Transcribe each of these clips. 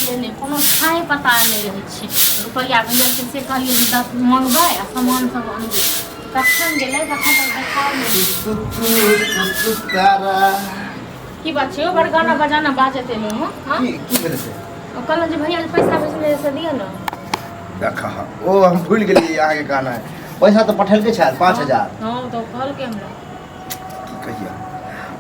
लेने कोनो खाए पता नहीं रहे छै रुपया भेलै से कहलिए 10 मंगबै आ सामान सब अनबै तखन गेलै तखन देखाओ की बात छै बड़ गाना बजाना बाजते में हां की भेलै से कहलौ जे भैया पैसा भेजले से दियो न देखा ओ हम भूल गेलिए यहाँ के गाना है पैसा तो पठेलके छै 5000 हां तो कहल के हमरा की कहिया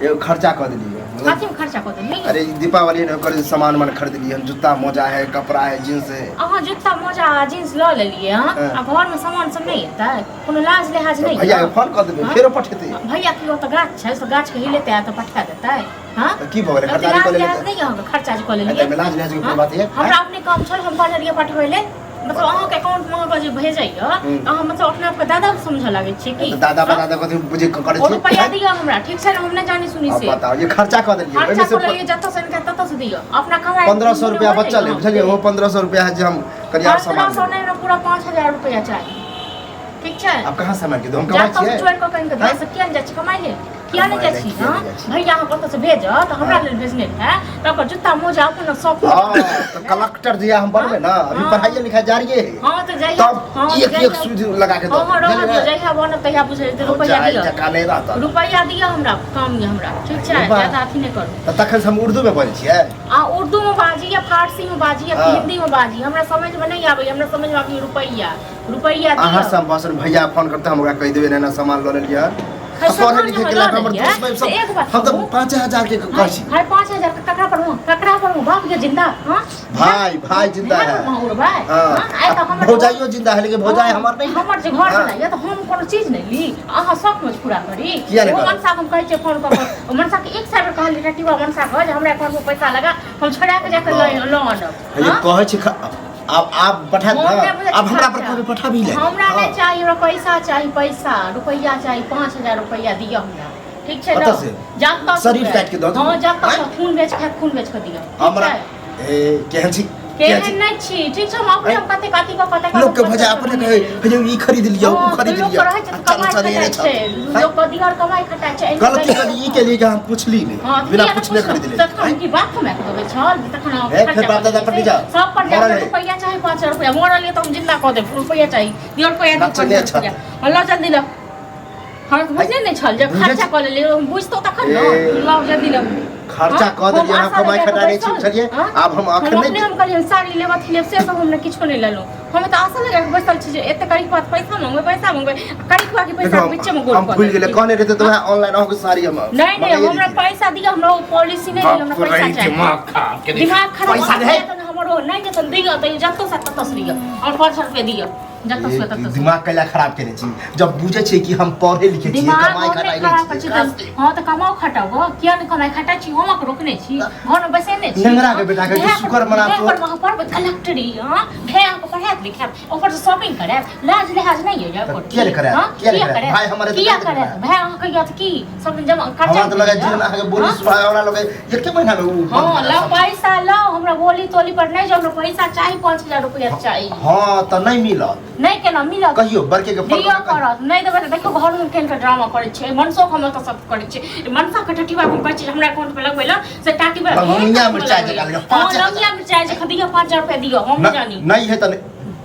ये खर्चा कर दिलिए काची में खर्चा कर दिलिए अरे दीपावली ने कर सामान मन खरीद लिए हम जूता मोजा है कपड़ा है जींस है अहाँ जूता मोजा जींस ल लेलिए हां आ घर में सामान सब नहीं हेतै कोनो लाज लिहाज नहीं भैया के फोन कर देबे फेरो पठेते भैया की तो गाछ छै तो गाछ के हिलेते आ तो पठा देतै हां तो की भगले खर्चा कर लेते नहीं हम खर्चा कर लेलिए अरे लाज लिहाज के बात है हमरा अपने काम छल हम बाजारिया पठबैले मतलब अहाँ के अकाउंट में अगर जे भेजैया अहाँ मतलब अपने आप के दादा समझ लागे छै की दादा दादा कथि बुझे करे छै रुपया दियो हमरा ठीक छै हम नहीं जानी सुनी से बताओ ये खर्चा कर दिलिए खर्चा कर लिए जत्ता से इनका तत्ता से दियो अपना कमाई 1500 रुपया बचल है बुझलिए वो 1500 रुपया है जे हम करिया सामान 1500 नहीं ना पूरा 5000 रुपया चाहिए ठीक छै अब कहां सामान के दो हम कमाई छियै जोड़ के कहीं के दस किया न जाछि कमाई ले किया न जाछि हां भैया हम कत से भेज त हमरा लेल भेजने है त ओकर जूता मोजा अपन सब हां तो कलेक्टर दिया हम बनबे ना अभी पढ़ाई लिखाई जारी है हां तो जाइए हां एक एक सूद लगा के दो हां जाइए बन तहिया बुझे रुपया दियो टका नहीं रहता रुपया दियो हमरा काम ये हमरा ठीक छै ज्यादा अथी नहीं करू त तखन हम उर्दू में बोलै छियै आ उर्दू में बाजी या फारसी में बाजी या हिंदी में बाजी हमरा समझ में नहीं आबै हमरा समझ में आबै रुपया दियो अहाँ सब बसन भैया फोन करते हमरा कह देबे ना सामान ल लेलिए पढ़े लिखे के लाभ हमर दोस्त भाई सब हम तो 5000 के कहछि भाई 5000 का ककरा पर बाप के जिंदा हां भाई जिंदा है माहौर भाई हां आइ त हमर भौजाइयो जिंदा है लेकिन भौजाई हमर नहीं हमर जे घर है या त हम कोनो चीज नहीं ली अहाँ सब कुछ पूरा करी वो मनसा हम कहै छै फोन कर मनसा के एक साइड कहली रटिवा मनसा कह जे हमरा अकाउंट में पैसा लगा हम छोड़ा के जाके ल आनब ये कहै छै अब आप पठा दो अब हमरा पर कोई पठा भी ले हमरा नहीं चाहिए पैसा चाहिए पैसा रुपया चाहिए 5000 रुपया दियो हमरा ठीक छै ना जाता शरीर काट के दो हां जाता खून बेच के दियो हमरा ए केहन छी केहन नहीं छी ठीक छै हम अपने कते काती को पता लोग के भजा अपने कहे हे ई खरीद लियो ऊ खरीद लियो चल चले छै लोग कदी और कमाई खटा छै गलती करी ई के लिए हम पूछली नहीं बिना पूछले खरीद ले तखन की बात हम कहबै छल तखन फिर बात दादा पर जा सब पर जा रुपया चाहिए 5000 रुपया मोरल ले तो हम जिंदा क दे रुपया चाहिए दियो रुपया दियो अल्लाह जल्दी ला हम बुझे नहीं छल जब खर्चा कर ले बुझतो तखन न अल्लाह जल्दी ला खर्चा कर दिए हम कमाई खटा नहीं छी चलिए अब हम अखन नहीं हम कहलिए साड़ी लेबा थी से तो हमने किछो नहीं लेलो हम तो आशा लगा के बैठल छी जे एते करी बात पैसा मांगबे करी के पैसा बीच में गोल हम भूल गेले कहने रहते तो ऑनलाइन हो के साड़ी हम नहीं हमरा पैसा दियो हमरा पॉलिसी नहीं हमरा पैसा चाहिए दिमाग खराब पैसा है हमरो नहीं के तो दियो तो जत्तो से तत्तो से दियो और 500 रुपया दियो जत्तो से तत्तो दिमाग कैला खराब करे छी जब बुझे छी कि हम पढ़े लिखे छी कमाई खटाई नहीं छी हां तो कमाओ खटाओ किया नहीं कमाई खटा छी हम के रोकने छी घर में बैसे नहीं छी लंगड़ा के बेटा के शुक्र मना तो पर कलेक्टरी हां भैया को पढ़ा लिखा ऊपर से शॉपिंग करे लाज लिहाज नहीं है यार क्या करे भाई हमारे क्या करे भाई हम कहियो त की सब जमा खर्चा हम तो लगा जीवन आगे बोली सुभाव वाला लगे एक के महीना में हां ला पैसा ला हमरा बोली तोली पर नहीं जो पैसा चाहिए 5000 रुपया चाहिए हां तो नहीं मिला नहीं केना मिला कहियो बरके के दिया करत नहीं देबे देखो घर में केन के ड्रामा करे छै मनसो हम तो सब करे छै मनसा के टटीवा हम कहै छी हमरा अकाउंट पे लगबै ल से टाटी पे लंगिया मिर्चाई जका ले 5000 लंगिया मिर्चाई जे खदिया 5000 रुपया दियो हम जानी नहीं है तो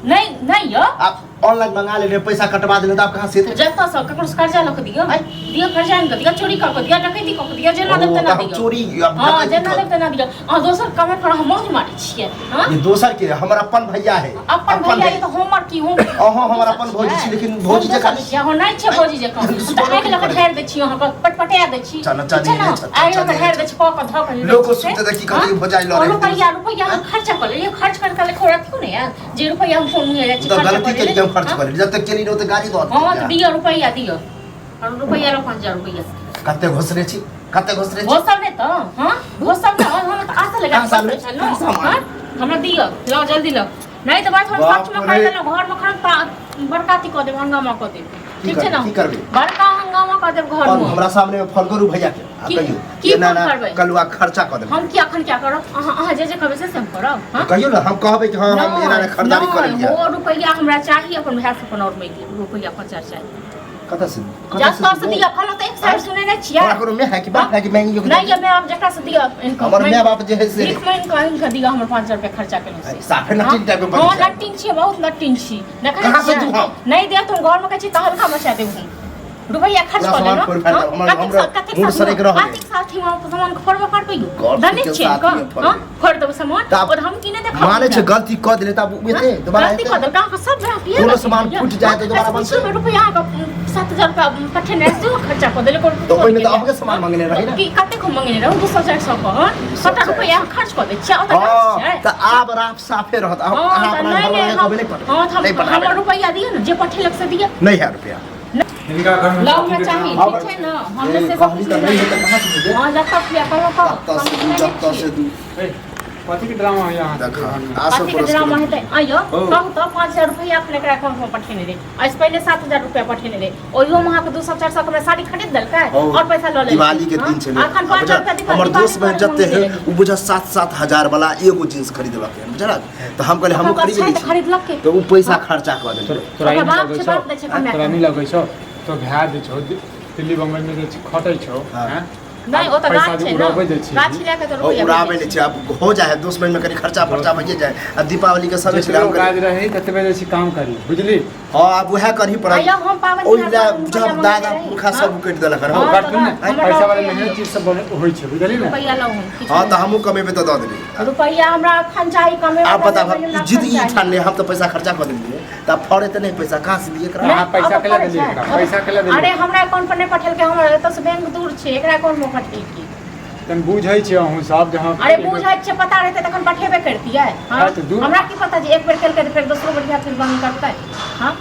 नहीं यो आप ऑनलाइन मंगा ले पैसा कटवा देले तो आप कहां से जत्ता सब ककरो से कर्जा लक दियो दियो कर्जा न दियो चोरी कर दियो डकैती कर दियो जेना देते ना दियो चोरी हां जेना देते ना दियो आ दोसर कमे पर हम मौज मारै छियै हां ये दोसर के हमर अपन भैया है अपन भैया ये तो हमर की हूं अहाँ हमर अपन भौजी छी लेकिन भौजी जका या हो नहीं छै भौजी जका तो आके लक ठहर दे छी अहाँ पटपटिया दे छी चल चल आइ लक ठहर दे छी क क धक लोग को सुनते द की कभी भौजाई ल रुपया हम खर्चा कर ले खर्च कर ले खोरा क्यों नहीं यार जे रुपया हम फोन में ले छी गलती के लिए हम खर्च कर जब तक केली न तो गाड़ी दो हां तो दियो रुपया दियो और रुपया लो 5000 रुपया कते घोसरे छी घोसर ने तो हां घोसर ने हम तो आशा लगा हां हमरा दियो लो जल्दी लो नहीं तो बात हम सच में कह देलो घर में खरम बरकाती क दे हंगामा क दे ठीक है ना बड़का हंगामा क दे घर में हमरा सामने में फल करू भैया के कहियो की ना कलुआ खर्चा क दे हम की अखन क्या करो अहाँ जे कहबे से हम करब हां कहियो ना हम कहबे कि हां हम एना खरीदारी कर लिया वो रुपया हमरा चाहिए अपन भाई से अपन और में रुपया 50 चाहिए कता से जस्ता से दिया फल तो एक साइड सुने नहीं छिया हमरा कोनो में है कि बाप है कि महंगी हो नहीं ये मैं अब जकरा से दिया इनको हमर मां बाप जे है से एक महीन का इनका दिया हमर 5,000 रुपया खर्चा केलो से साफे नटिन टाइप में हां नटिन छी बहुत नटिन छी देखा कहां से तू हम नहीं दे तुम घर में कछि त हल्का मचा देबू रुपया खर्च कर लेना हमर सरे के रह आर्थिक साथी में सामान खरबो कर पैगो धनिक छी का हां खर दो सामान और हम किने देखा माने छ गलती क दिले त उते दोबारा गलती कर दो का सब रुपया कोनो सामान फूट जाए तो दोबारा बन से रुपया का 7,000 रुपया पठने से खर्चा कर देले तो पहिने त आपके सामान मांगने रही ना कि कते को मांगने रहू 200 को 70 रुपया खर्च कर दे छ त आब राफ साफे रहत अहाँ अपना घर वाले को नहीं पता हां हम हमर रुपया दिए ना जे पठेलक से दिए नहीं है रुपया इनका घर में लाओ में चाहिए ठीक है ना हमने से कहली त नहीं है त कहां से दे हां जाता रुपया करो से दू कथी के ड्रामा है यहाँ देखा आसो के ड्रामा है त आयो कहू तो 5,000 रुपया अपने एकरा अकाउंट में पठेने रे आज पहले 7,000 रुपया पठेने रे ओहियो वहां के 200-400 के साड़ी खरीद दलका और पैसा ल ले दिवाली के दिन छले अखन 5,000 रुपया दिखा हमर दोस्त में जते है उ बुझा 7-7 हजार वाला एगो जींस खरीदलक है बुझला तो हम कहले हम खरीद ली खरीदलक के तो उ पैसा खर्चा कर देले तोरा नहीं लगै छौ तो भ्या दे छौ दिल्ली बम्बई में जे खटै छौ हैं नहीं ओ त गाछ छै ना उड़ाबै दै छी गाछ लेके तो रुपया उड़ावे नहीं छै अब हो जाए दोस्त में कनी खर्चा फर्चा भइए जाए अब दीपावली के समय जब काज रही तते बजे से काम करी बुझली हां अब वह करही पड़ा आयो हम पावन ओइला जब दादा पुरखा सब कट देलक हां करतु ना पैसा वाले मेहनत चीज सब होई छै बुझली ना रुपया लो हां त हमहु कमेबे त द देबे रुपया हमरा अखन चाही कमे आप बता जिद ई ठान ले हम तो पैसा खर्चा कर देलिए त फड़े त नहीं पैसा कहां से लिए करा हां पैसा केला देलिए एकरा पैसा केला देलिए अरे हमरा अकाउंट पर नहीं पठेल के हमर एत से बैंक दूर छै एकरा अकाउंट में पठेल की तन बुझै छी अहूँ सब जहां अरे बुझै छै पता रहते तखन पठेबे करती है हमरा की पता जे एक बेर केल के फिर दूसरो बेर फिर बंद करतै हां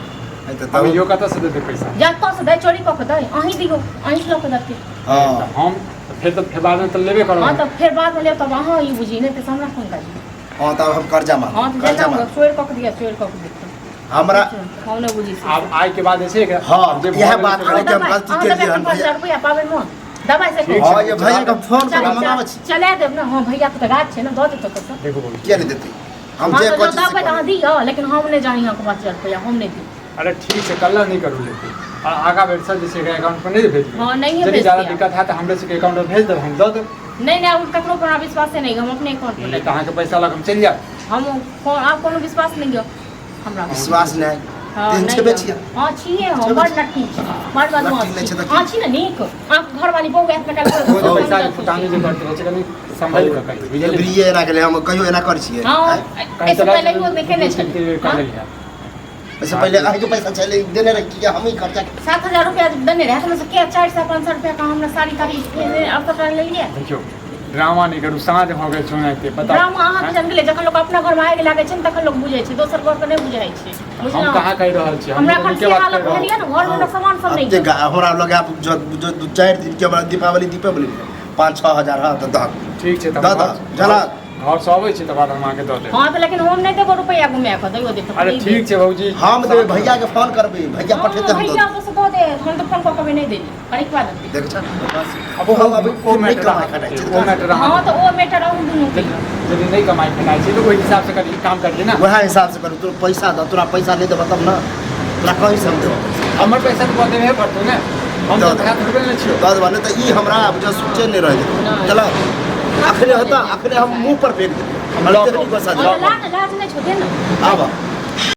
अब यो कत से देते पैसा जातो से दे चोरी क के दे अहीं दियो अहीं लोग देते हां हम फिर बाद में तो लेबे करो हां तो फिर बाद में ले तब अहाँ ई बुझी नहीं तो हमरा फोन कर हां त हम कर्जा मांग हां कर्जा मांग चोर क के दिया चोर क के दे हमरा हम नहीं बुझी अब आज के बाद ऐसे हां यह बात है कि हम गलती के लिए हम 5,000 रुपया पावे न दबाई से हां ये भैया का फोन कर मंगावे छी चला देब ना हां भैया के गाछ छै ना दो दे तो देखो क्या नहीं देते हम जे कुछ दबाई त दियो लेकिन हम नहीं जानी हम 5,000 रुपया हम नहीं दी अरे ठीक है कल्ला नहीं करू लेकिन और आगा बेर से जैसे अकाउंट पर नहीं भेज हां नहीं है यदि ज्यादा दिक्कत है तो हमरे से अकाउंट में भेज दे हम दे दे नहीं नहीं हम ककरो पर विश्वास नहीं हम अपने अकाउंट पर ले कहां के पैसा लग हम चल जा हम आप कोनो विश्वास नहीं हो हमरा विश्वास नहीं तीन छे बेचिया हां छिए हम बड़ नट्टी बड़ बदमाश हां छी ना नीक आप घर वाली बहू एक बेटा वो जो पैसा फुटाने जो करते हो कनी संभाल के कहीं बुझले ब्रिये एना के हम कहियो एना कर छिए हां ऐसे पहले ही वो देखे नहीं छल कर लिया ऐसे पहले आगे जो पैसा चले देने रखी हम ही खर्चा 7,000 रुपया देने रहे तो के 400-500 रुपया का हमरा साड़ी तारी अब तो ले लिए देखियो ड्रामा नहीं करू साँझ हो गए सुनाते बता ड्रामा अहाँ के जंगले जखन लोग अपना घर में आगे लागे छै तखन लोग बुझै छै दोसर घर के नहीं बुझाइ छै हम कहां कह रहल छी हमरा खन के हालत भेलिए ना घर में सामान सब नहीं है हमरा लगे आप जो 4 दिन के बाद दीपावली 5-6 हजार हां तो द ठीक छै द चला घर से आबै छी त बाद हम आके द दे हां तो लेकिन हम नहीं देबो रुपया घुमे के दैयो दे अरे ठीक छै बाबूजी हम देबे भैया के फोन करबे भैया पठेते हम भैया तो दो दे हम तो फोन कभी नहीं देली अरे की बात देख छ अब हम अभी ओ मैटर वो मैटर हां तो वो मैटर हम दुनु के यदि नहीं कमाई खटाई छै तो वही हिसाब से करी काम कर ना वह हिसाब से करू तो पैसा द तोरा पैसा नहीं देबो तब ना तोरा कहीं समझो हमर पैसा तो देबे पड़तो ना हम तो हाथ रुपए ले छियो दद वाले तो ई हमरा बुझा सोचे नहीं रहे चलो अखने होता अखने हम मुंह पर फेंक दे हम लोग को साथ लाज नहीं छोड़े ना आवा